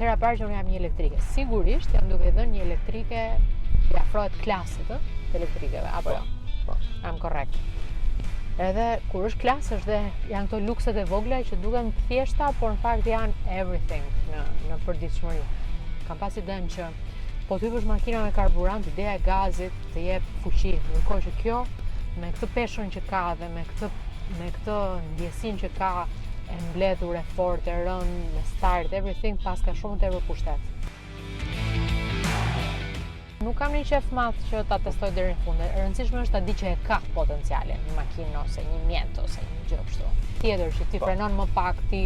Atëherë parë që unë jam një elektrike. Sigurisht jam duke dhënë një elektrike që afrohet klasit të elektrikeve, apo jo? Po. Jam korrekt. Edhe kur është klasësh dhe janë këto lukset e vogla që duken thjeshta, por në fakt janë everything në përditshmëri. Kam pasi dënë që po të hypësh makina me karburant, ideja e gazit të jep fuqi, ndërkohë që kjo me këtë peshën që ka dhe me këtë ndjesinë që ka e mbledhur, e fortë, e rënd, me start, everything, pas ka shumë të tepër pushtet. Nuk kam një qef madh që ta testoj deri në fund. E rëndësishme është ta di që e ka potenciale një makinë ose një mjet ose një gjë kështu. Tjetër që ti frenon më pak, ti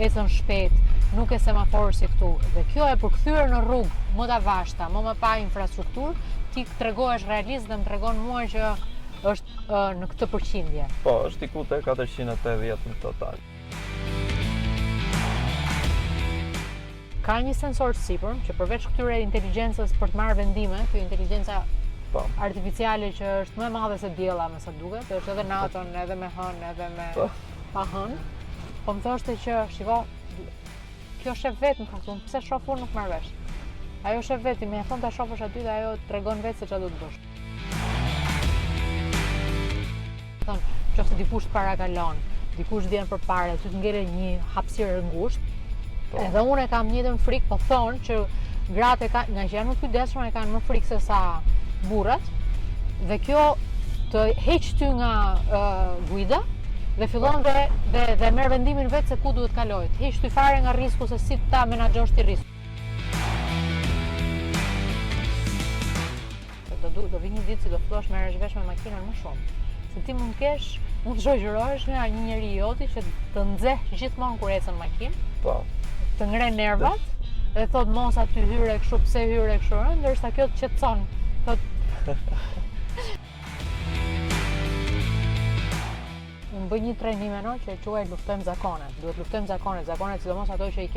ecën shpejt, nuk e semaforë si këtu. Dhe kjo e përkthyer në rrugë më të vashta, më pa infrastrukturë, ti tregohesh realist dhe më tregon mua që është në këtë përqindje. Po, është diku te 480 në total. Ka një sensor sipër që përveç këtyre inteligjencës për të marrë vendime, kjo inteligjenca artificiale që është më e madhe se diella me sa duket, është edhe natën, edhe me hën, edhe me pa hën. Po më thoshte që shiko, kjo shef vetë më thon, pse shoh unë nuk marr vesh. Ajo shef vetë, më e thon ta shofësh aty dhe ajo tregon vetë se çfarë do të bësh. Thon, nëse dikush para kalon, dikush vjen përpara, ty të ngele një hapësirë ngushtë. Edhe unë e kam njëjtën frikë, po thonë që gratë nga që janë më kujdesshme e kanë më frikë se sa burrat. Dhe kjo të heq ty nga guida dhe fillon dhe merr vendimin vetë se ku duhet kaloj. Të heq ty fare nga risku se si ta menaxhosh ti riskun. Do vi një ditë si do fillosh merresh vesh me makinën më shumë. Se ti mund të shoqërohesh nga një njeri joti që të nxeh gjithmonë kur ecën makinë. Po. Të ngre nervat dhe thot mos aty hyre kështu, pse hyre kështu, ndërsa kjo të qetëson. Thot unë bëj një trajnim që quhet luftojmë zakonet. Duhet luftojmë zakonet, sidomos ato që i